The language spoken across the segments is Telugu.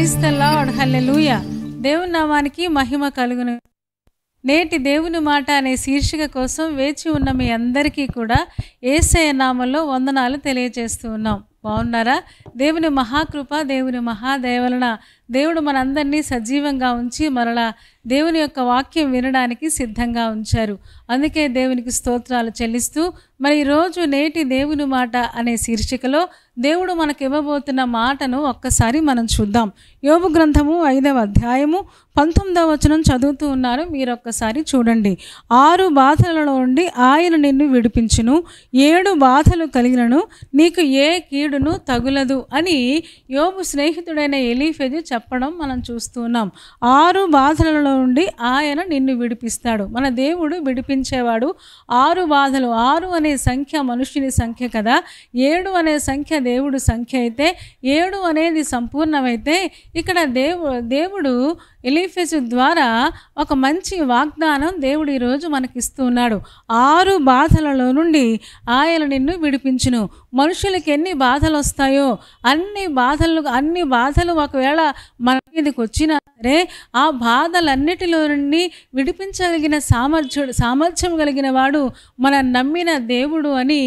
ప్రైజ్ ద లార్డ్, హల్లెలూయా. దేవుని నామానికి మహిమ కలుగును. నేటి దేవుని మాట అనే శీర్షిక కోసం వేచి ఉన్న మీ అందరికీ కూడా యేసయ్య నామములో వందనాలు తెలియజేస్తూ ఉన్నాం. బాగున్నారా? దేవుని మహాకృప, దేవుని మహాదయవలన దేవుడు మనందరినీ సజీవంగా ఉంచి మరలా దేవుని యొక్క వాక్యం వినడానికి సిద్ధంగా ఉంచారు. అందుకే దేవునికి స్తోత్రాలు చెల్లిస్తూ మరి ఈరోజు నేటి దేవుని మాట అనే శీర్షికలో దేవుడు మనకు ఇవ్వబోతున్న మాటను ఒక్కసారి మనం చూద్దాం. యోబు గ్రంథము 5వ అధ్యాయము 19వ వచనం చదువుతూ ఉన్నారు. మీరు ఒక్కసారి చూడండి. 6 బాధలలో నుండి ఆయన నిన్ను విడిపించును, 7 బాధలు కలిగినను నీకు ఏ కీడును తగులదు అని యోబు స్నేహితుడైన ఎలీఫెజు చెప్పడం మనం చూస్తూ ఉన్నాం. 6 బాధలలో నుండి ఆయన నిన్ను విడిపిస్తాడు. మన దేవుడు విడిపించేవాడు. 6 బాధలు, 6 అనే సంఖ్య మనుషుని సంఖ్య కదా, 7 అనే సంఖ్య దేవుడు సంఖ్య అయితే 7 అనేది సంపూర్ణమైతే ఇక్కడ దేవుడు ఎలీఫెజు ద్వారా ఒక మంచి వాగ్దానం దేవుడు ఈరోజు మనకిస్తూ ఉన్నాడు. 6 బాధలలో నుండి ఆయన నిన్ను విడిపించును. మనుషులకి ఎన్ని బాధలు వస్తాయో అన్ని బాధలు ఒకవేళ మన మీదకి వచ్చినా సరే ఆ బాధలన్నిటిలో నుండి విడిపించగలిగిన సామర్థ్యం కలిగిన వాడు మన నమ్మిన దేవుడు అని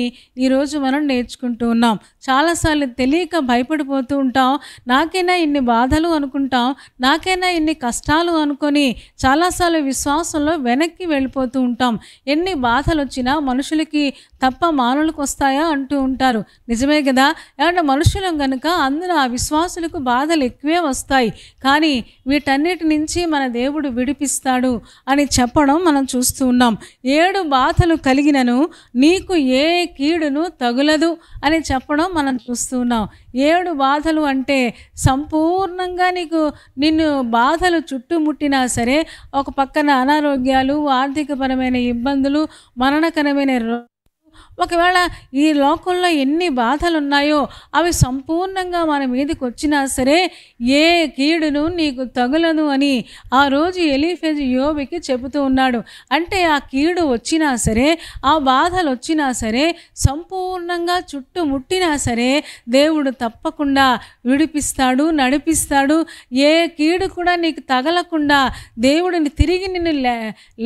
ఈరోజు మనం నేర్చుకుంటూ ఉన్నాం. చాలాసార్లు తెలియక భయపడిపోతూ ఉంటాం. నాకైనా ఇన్ని బాధలు అనుకుంటాం, నాకైనా ఇన్ని కష్టాలు అనుకొని చాలాసార్లు విశ్వాసంలో వెనక్కి వెళ్ళిపోతూ ఉంటాం. ఎన్ని బాధలు వచ్చినా మనుషులకి తప్ప మానవులకు వస్తాయా అంటూ ఉంటారు. నిజమే కదా. ఏమంటే మనుషులం కనుక అందులో ఆ విశ్వాసులకు బాధలు ఎక్కువే వస్తాయి. కానీ వీటన్నిటి నుంచి మన దేవుడు విడిపిస్తాడు అని చెప్పడం మనం చూస్తూ ఉన్నాం. 7 బాధలు కలిగినను నీకు ఏ కీడును తగులదు అని చెప్పడం మనం చూస్తూ ఉన్నాం. 7 బాధలు అంటే సంపూర్ణంగా నిన్ను బాధలు చుట్టుముట్టినా సరే, ఒక పక్కన అనారోగ్యాలు, ఆర్థికపరమైన ఇబ్బందులు, మరణకరమైన ఒకవేళ ఈ లోకంలో ఎన్ని బాధలు ఉన్నాయో అవి సంపూర్ణంగా మన మీదకి వచ్చినా సరే ఏ కీడును నీకు తగులదు అని ఆ రోజు ఎలీఫెజు యోబుకి చెబుతూ ఉన్నాడు. అంటే ఆ కీడు వచ్చినా సరే, ఆ బాధలు వచ్చినా సరే, సంపూర్ణంగా చుట్టుముట్టినా సరే దేవుడు తప్పకుండా విడిపిస్తాడు, నడిపిస్తాడు. ఏ కీడు కూడా నీకు తగలకుండా దేవుడిని తిరిగి నిన్ను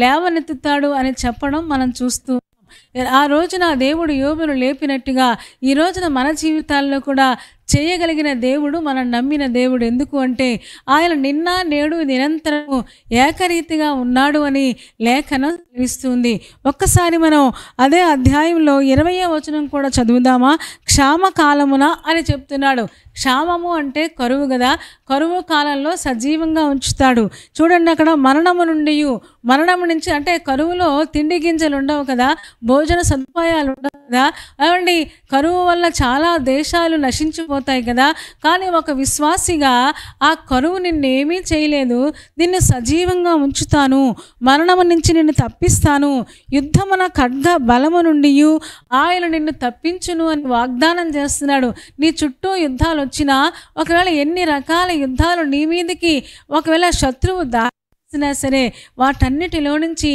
లేవనెత్తుతాడు అని చెప్పడం మనం చూస్తూ ఆ రోజున దేవుడు యోబును లేపినట్టుగా ఈ రోజున మన జీవితాల్లో కూడా చేయగలిగిన దేవుడు మనం నమ్మిన దేవుడు. ఎందుకు అంటే ఆయన నిన్న నేడు నిరంతరము ఏకరీతిగా ఉన్నాడు అని లేఖనం తెలుస్తుంది. ఒక్కసారి మనం అదే అధ్యాయంలో 20వ వచనం కూడా చదువుదామా? క్షామకాలమున అని చెప్తున్నాడు. క్షామము అంటే కరువు కదా. కరువు కాలంలో సజీవంగా ఉంచుతాడు. చూడండి, అక్కడ మరణము నుంచి అంటే కరువులో తిండి గింజలు ఉండవు కదా, భోజన సదుపాయాలు ఉండవు కదా. ఏమండి, కరువు వల్ల చాలా దేశాలు నశించిపోతాయి కదా. కానీ ఒక విశ్వాసిగా ఆ కరువు నిన్నేమీ చేయలేదు. నిన్ను సజీవంగా ఉంచుతాను, మరణము నుంచి నిన్ను తప్పిస్తాను, యుద్ధమున ఖడ్గ బలము నుండి ఆయన నిన్ను తప్పించును అని వాగ్దానం చేస్తున్నాడు. నీ చుట్టూ యుద్ధాలు వచ్చినా, ఒకవేళ ఎన్ని రకాల యుద్ధాలు నీ మీదకి ఒకవేళ శత్రువు సరే వాటన్నిటిలో నుంచి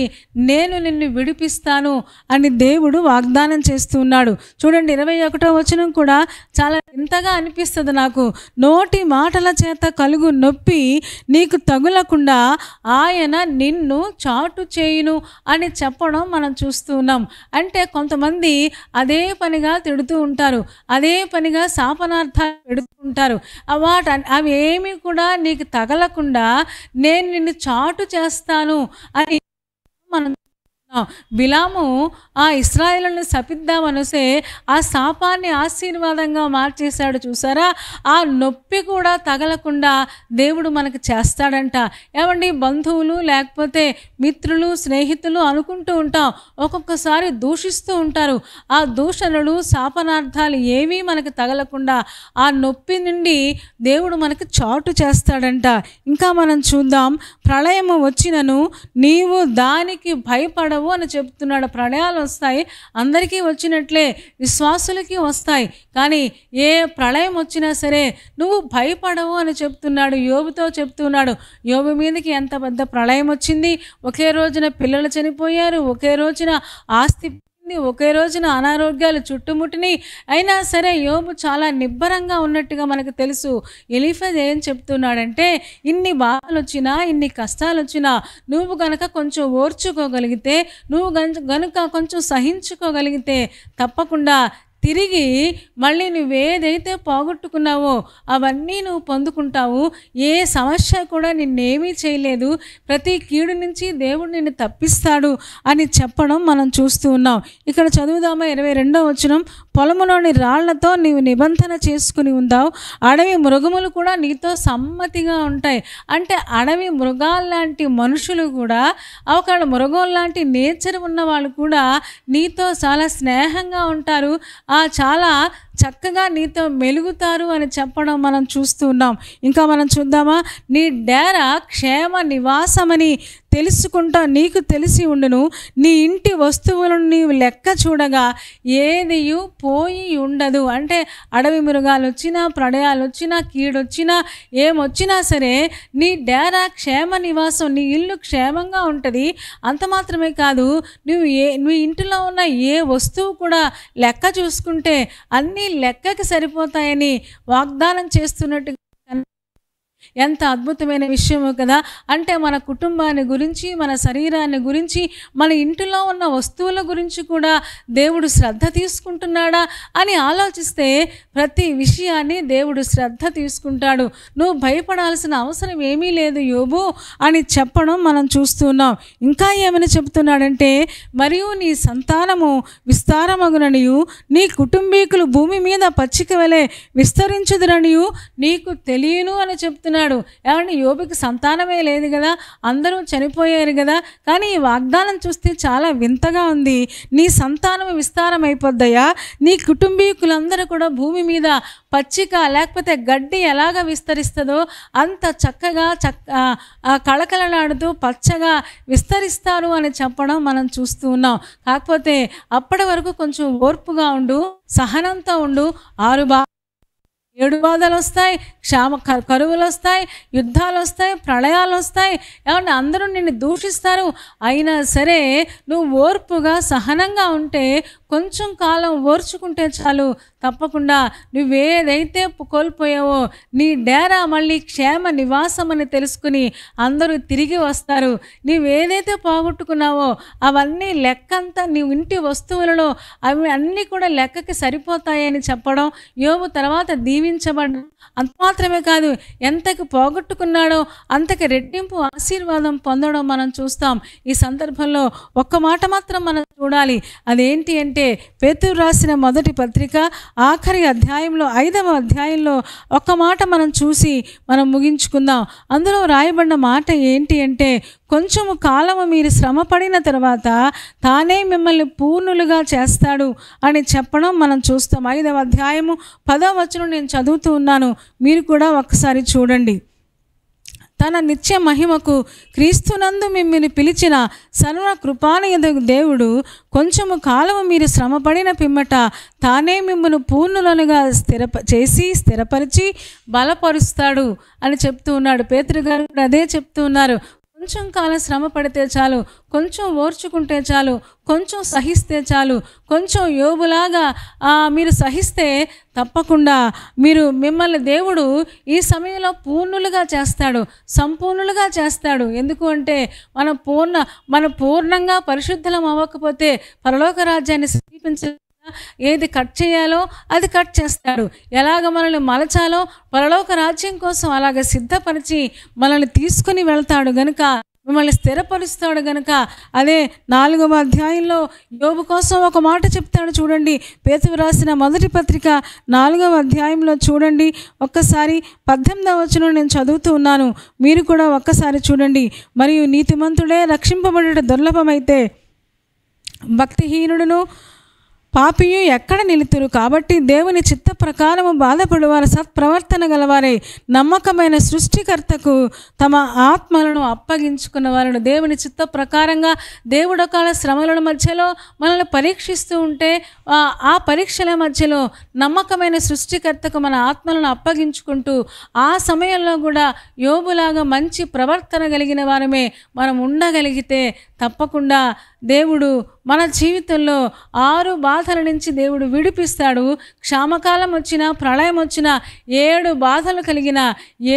నేను నిన్ను విడిపిస్తాను అని దేవుడు వాగ్దానం చేస్తూ ఉన్నాడు. చూడండి, 21వ వచనం కూడా చాలా ఎంతగా అనిపిస్తుంది నాకు. నోటి మాటల చేత కలుగు నొప్పి నీకు తగులకుండా ఆయన నిన్ను చాటు చేయును అని చెప్పడం మనం చూస్తూ ఉన్నాం. అంటే కొంతమంది అదే పనిగా తిడుతూ ఉంటారు, అదే పనిగా శాపనార్థాలు పెడుతూ ఉంటారు. అవి ఏమీ కూడా నీకు తగలకుండా నేను నిన్ను చాటు చేస్తాను అని మనం బిలాము ఆ ఇశ్రాయేలును శపిద్దామనొస్తే ఆ శాపాన్ని ఆశీర్వాదంగా మార్చేశాడు. చూసారా? ఆ నొప్పి కూడా తగలకుండా దేవుడు మనకు చేస్తాడంట. ఏమండి, బంధువులు లేకపోతే మిత్రులు, స్నేహితులు అనుకుంటూ ఉంటాం, ఒక్కొక్కసారి దూషిస్తూ ఉంటారు. ఆ దూషణలు, శాపనార్థాలు ఏమీ మనకు తగలకుండా ఆ నొప్పి నుండి దేవుడు మనకు చాటు చేస్తాడంట. ఇంకా మనం చూద్దాం. ప్రళయము వచ్చినను నీవు దానికి భయపడవు అని చెప్తున్నాడు. ప్రళయాలు వస్తాయి, అందరికీ వచ్చినట్లే విశ్వాసులకి వస్తాయి. కానీ ఏ ప్రళయం వచ్చినా సరే నువ్వు భయపడవు అని చెప్తున్నాడు. యోబుతో చెప్తున్నాడు. యోబు మీదకి ఎంత పెద్ద ప్రళయం వచ్చింది. ఒకే రోజున పిల్లలు చనిపోయారు, ఒకే రోజున ఆస్తి ఒకే రోజున అనారోగ్యాలు చుట్టుముట్టినాయి. అయినా సరే యోబు చాలా నిబ్బరంగా ఉన్నట్టుగా మనకు తెలుసు. ఎలీఫజ్ ఏం చెప్తున్నాడంటే, ఇన్ని బాధలు వచ్చినా, ఇన్ని కష్టాలు వచ్చినా నువ్వు గనక కొంచెం ఓర్చుకోగలిగితే, నువ్వు గనుక కొంచెం సహించుకోగలిగితే తప్పకుండా తిరిగి మళ్ళీ నువ్వేదైతే పోగొట్టుకున్నావో అవన్నీ నువ్వు పొందుకుంటావు. ఏ సమస్య కూడా నిన్నేమీ చేయలేదు. ప్రతి కీడు నుంచి దేవుడు నిన్ను తప్పిస్తాడు అని చెప్పడం మనం చూస్తూ ఉన్నాం. ఇక్కడ చదువుదామా 22వ వచనం. పొలములోని రాళ్లతో నీవు నిబంధన చేసుకుని ఉందావు, అడవి మృగములు కూడా నీతో సమ్మతిగా ఉంటాయి. అంటే అడవి మృగాల్లాంటి మనుషులు కూడా, ఒక మృగం లాంటి నేచర్ ఉన్న వాళ్ళు కూడా నీతో చాలా స్నేహంగా ఉంటారు, చాలా చక్కగా నీతో మెలుగుతారు అని చెప్పడం మనం చూస్తూ ఉన్నాం. ఇంకా మనం చూద్దామా. నీ డేరా క్షేమ నివాసమని తెలుసుకుంటా నీకు తెలిసి ఉండును. నీ ఇంటి వస్తువులను నీవు లెక్క చూడగా ఏదియు పోయి ఉండదు. అంటే అడవి మృగాలు వచ్చినా, ప్రళయాలు వచ్చినా, కీడొచ్చినా, ఏమొచ్చినా సరే నీ డేరా క్షేమ నివాసం, నీ ఇల్లు క్షేమంగా ఉంటుంది. అంత మాత్రమే కాదు, నీ ఇంటిలో ఉన్న ఏ వస్తువు కూడా లెక్క చూసుకుంటే అన్నీ లెక్కకి సరిపోతాయని వాగ్దానం చేస్తున్నట్టు ఎంత అద్భుతమైన విషయమో కదా. అంటే మన కుటుంబాన్ని గురించి, మన శరీరాన్ని గురించి, మన ఇంటిలో ఉన్న వస్తువుల గురించి కూడా దేవుడు శ్రద్ధ తీసుకుంటున్నాడా అని ఆలోచిస్తే ప్రతి విషయాన్ని దేవుడు శ్రద్ధ తీసుకుంటాడు. నువ్వు భయపడాల్సిన అవసరం ఏమీ లేదు యోబు అని చెప్పడం మనం చూస్తున్నాం. ఇంకా ఏమని చెప్తున్నాడంటే, మరియు నీ సంతానము విస్తారమగుననియు, నీ కుటుంబీకులు భూమి మీద పచ్చిక వలె విస్తరించుదురనియు నీకు తెలియను అని చెప్తున్నాడు. ఏమంటే యోబుకి సంతానమే లేదు కదా, అందరూ చనిపోయారు కదా. కానీ ఈ వాగ్దానం చూస్తే చాలా వింతగా ఉంది. నీ సంతానం విస్తారం అయిపోద్దయా, నీ కుటుంబీకులందరూ కూడా భూమి మీద పచ్చిక లేకపోతే గడ్డి ఎలాగ విస్తరిస్తుందో అంత చక్కగా కళకళలాడుతూ పచ్చగా విస్తరిస్తారు అని చెప్పడం మనం చూస్తూ ఉన్నాం. కాకపోతే అప్పటి వరకు కొంచెం ఓర్పుగా ఉండు, సహనంతో ఉండు. 7 బాధలు వస్తాయి, కరువులు వస్తాయి, యుద్ధాలు వస్తాయి, ప్రళయాలు వస్తాయి. ఏమన్నా అందరూ నిన్ను దూషిస్తారు. అయినా సరే నువ్వు ఓర్పుగా సహనంగా ఉంటే, కొంచెం కాలం ఓర్చుకుంటే చాలు, తప్పకుండా నువ్వేదైతే కోల్పోయావో నీ డేరా మళ్ళీ క్షేమ నివాసం అని తెలుసుకుని అందరూ తిరిగి వస్తారు. నువ్వేదైతే పోగొట్టుకున్నావో అవన్నీ లెక్కంతా నీ ఇంటి వస్తువులలో అవి అన్నీ కూడా లెక్కకి సరిపోతాయని చెప్పడం, యోబు తర్వాత దీవించబడ్డం. అంత మాత్రమే కాదు, ఎంతకి పోగొట్టుకున్నాడో అంతకి రెట్టింపు ఆశీర్వాదం పొందడం మనం చూస్తాం. ఈ సందర్భంలో ఒక్క మాట మాత్రం మనం చూడాలి. అదేంటి అంటే, పేతురు రాసిన మొదటి పత్రిక ఆఖరి అధ్యాయంలో 5వ అధ్యాయంలో ఒక్క మాట మనం చూసి మనం ముగించుకుందాం. అందులో రాయబడిన మాట ఏంటి అంటే, కొంచెము కాలము మీరు శ్రమపడిన తర్వాత తానే మిమ్మల్ని పూర్ణులుగా చేస్తాడు అని చెప్పడం మనం చూస్తాం. 5వ అధ్యాయము 10వ వచనం నేను చదువుతూ ఉన్నాను, మీరు కూడా ఒక్కసారి చూడండి. తన నిత్య మహిమకు క్రీస్తునందు మిమ్మల్ని పిలిచిన సర్వ కృపానిధి దేవుడు కొంచెము కాలము మీరు శ్రమపడిన పిమ్మట తానే మిమ్మల్ని పూర్ణులనుగా స్థిరపరిచి బలపరుస్తాడు అని చెప్తూ ఉన్నాడు. పేతురు గారు అదే చెప్తూ ఉన్నారు. కొంచెం కాలం శ్రమ పడితే చాలు, కొంచెం ఓర్చుకుంటే చాలు, కొంచెం సహిస్తే చాలు. కొంచెం యోబులాగా మీరు సహిస్తే తప్పకుండా మిమ్మల్ని దేవుడు ఈ సమయంలో పూర్ణులుగా చేస్తాడు, సంపూర్ణులుగా చేస్తాడు. ఎందుకు అంటే మన పూర్ణంగా పరిశుద్ధలం అవ్వకపోతే పరలోక రాజ్యాన్ని సమీపించ ఏది కట్ చేయాలో అది కట్ చేస్తాడు. ఎలాగ మనల్ని మలచాలో పరలోక రాజ్యం కోసం అలాగ సిద్ధపరిచి మనల్ని తీసుకుని వెళ్తాడు గనుక, మిమ్మల్ని స్థిరపరుస్తాడు గనుక. అదే 4వ అధ్యాయంలో యోబు కోసం ఒక మాట చెప్తాడు చూడండి. పేతురు రాసిన మొదటి పత్రిక 4వ అధ్యాయంలో చూడండి ఒక్కసారి 18వ వచనం నేను చదువుతూ ఉన్నాను, మీరు కూడా ఒక్కసారి చూడండి. మరియు నీతిమంతుడే రక్షింపబడుట దుర్లభమైతే భక్తిహీనుడును పాపియు ఎక్కడ నిలుతురు. కాబట్టి దేవుని చిత్త ప్రకారము బాధపడువారు సత్ప్రవర్తన గలవారై నమ్మకమైన సృష్టికర్తకు తమ ఆత్మలను అప్పగించుకున్న వారు. దేవుని చిత్త ప్రకారంగా దేవుడు ఒకవేళ శ్రమల మధ్యలో మనల్ని పరీక్షిస్తూ ఉంటే ఆ పరీక్షల మధ్యలో నమ్మకమైన సృష్టికర్తకు మన ఆత్మలను అప్పగించుకుంటూ ఆ సమయంలో కూడా యోబులాగా మంచి ప్రవర్తన కలిగిన వారమే మనం ఉండగలిగితే తప్పకుండా దేవుడు మన జీవితంలో 6 బాధల నుంచి దేవుడు విడిపిస్తాడు. క్షామకాలం వచ్చినా, ప్రళయం వచ్చినా, 7 బాధలు కలిగిన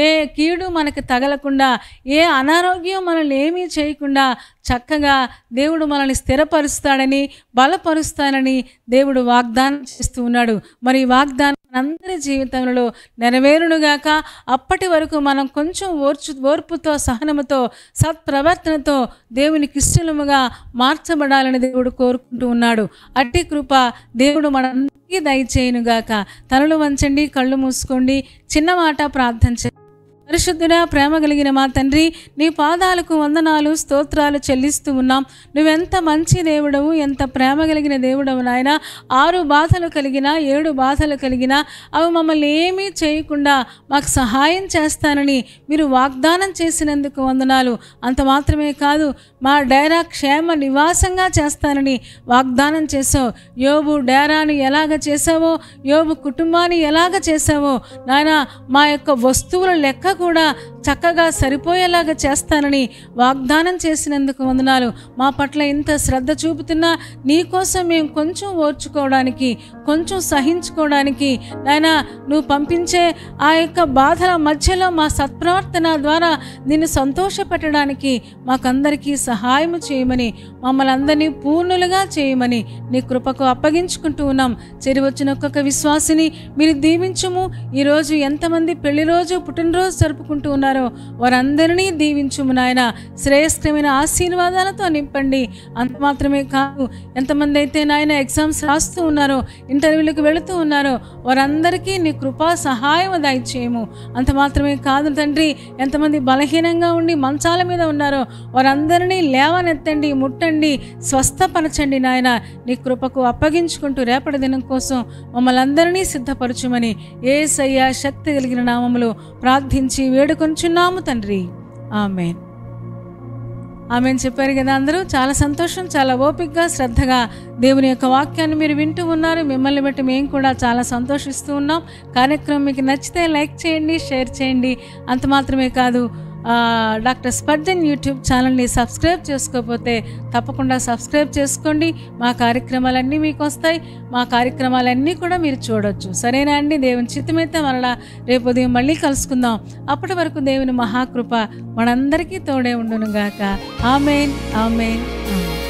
ఏ కీడు మనకి తగలకుండా, ఏ అనారోగ్యం మనల్ని ఏమీ చేయకుండా చక్కగా దేవుడు మనల్ని స్థిరపరుస్తాడని, బలపరుస్తానని దేవుడు వాగ్దానం చేస్తూ ఉన్నాడు. మరి ఈ వాగ్దానం మనందరి జీవితంలో నెరవేరునుగాక. అప్పటి వరకు మనం కొంచెం ఓర్పుతో, సహనముతో, సత్ప్రవర్తనతో దేవునికి ఇష్టలుగా మార్చబడాలని దేవుడు కోరుకుంటూ ఉన్నాడు. అట్టి కృప దేవుడు మనందరికీ దయచేయునుగాక. తలలు వంచండి, కళ్ళు మూసుకోండి, చిన్న మాట ప్రార్థన చేయండి. పరిశుద్ధుడా, ప్రేమ కలిగిన మా తండ్రి, నీ పాదాలకు వందనాలు, స్తోత్రాలు చెల్లిస్తూ ఉన్నాం. నువ్వెంత మంచి దేవుడవు, ఎంత ప్రేమ కలిగిన దేవుడవు నాయన. 6 బాధలు కలిగినా, 7 బాధలు కలిగినా అవి మమ్మల్ని ఏమీ చేయకుండా మాకు సహాయం చేస్తానని మీరు వాగ్దానం చేసినందుకు వందనాలు. అంత మాత్రమే కాదు, మా డేరా క్షేమ నివాసంగా చేస్తానని వాగ్దానం చేసావు. యోబు డేరాను ఎలాగ చేసావో, యోబు కుటుంబాన్ని ఎలాగ చేసావో నాయన, మా యొక్క వస్తువుల లెక్క కూడా చక్కగా సరిపోయేలాగా చేస్తానని వాగ్దానం చేసినందుకు వందనాలు. మా పట్ల ఇంత శ్రద్ధ చూపుతున్నా నీకోసం మేము కొంచెం ఓర్చుకోవడానికి, కొంచెం సహించుకోవడానికి నాయన, నువ్వు పంపించే ఆ యొక్క బాధల మధ్యలో మా సత్ప్రవర్తన ద్వారా నిన్ను సంతోషపెట్టడానికి మాకందరికీ సహాయం చేయమని, మమ్మల్ని అందరినీ పూర్ణులుగా చేయమని నీ కృపకు అప్పగించుకుంటూ ఉన్నాం. చెరివచ్చిన ఒక్కొక్క విశ్వాసిని మీరు దీవించుము. ఈరోజు ఎంతమంది పెళ్లి రోజు, పుట్టినరోజు జరుపుకుంటూ ఉన్నారో వారందరినీ దీవించుము నాయన. శ్రేయస్కరమైన ఆశీర్వాదాలతో నింపండి. అంత మాత్రమే కాదు, ఎంతమంది అయితే నాయన ఎగ్జామ్స్ రాస్తూ ఉన్నారో, ఇంటర్వ్యూలకు వెళుతూ ఉన్నారో వారందరికీ నీ కృపా సహాయం దయచేయము. అంత మాత్రమే కాదు తండ్రి, ఎంతమంది బలహీనంగా ఉండి మంచాల మీద ఉన్నారో వారందరినీ లేవనెత్తండి, ముట్టండి, స్వస్థపరచండి నాయన. నీ కృపకు అప్పగించుకుంటూ రేపటి దినం కోసం మమ్మల్ని అందరినీ సిద్ధపరచుమని యేసయ్య శక్తి కలిగిన నామములో ప్రార్థించి వేడుకొంచున్నాము తండ్రి. ఆమేన్. ఆమెన్ చెప్పారు కదా అందరూ. చాలా సంతోషం. చాలా ఓపికగా, శ్రద్ధగా దేవుని యొక్క వాక్యాన్ని మీరు వింటూ ఉన్నారు. మిమ్మల్ని బట్టి మేము కూడా చాలా సంతోషిస్తూ ఉన్నాం. కార్యక్రమం మీకు నచ్చితే లైక్ చేయండి, షేర్ చేయండి. అంత మాత్రమే కాదు, డాక్టర్ స్పర్జన్ యూట్యూబ్ ఛానల్ని సబ్స్క్రైబ్ చేసుకోకపోతే తప్పకుండా సబ్స్క్రైబ్ చేసుకోండి. మా కార్యక్రమాలన్నీ మీకు వస్తాయి. మా కార్యక్రమాలన్నీ కూడా మీరు చూడొచ్చు. సరేనా అండి? దేవుని చిత్తమైతే మరలా రేపు ఉదయం మళ్ళీ కలుసుకుందాం. అప్పటి వరకు దేవుని మహాకృప మనందరికీ తోడే ఉండునుగాక. ఆమేన్, ఆమేన్, ఆమేన్.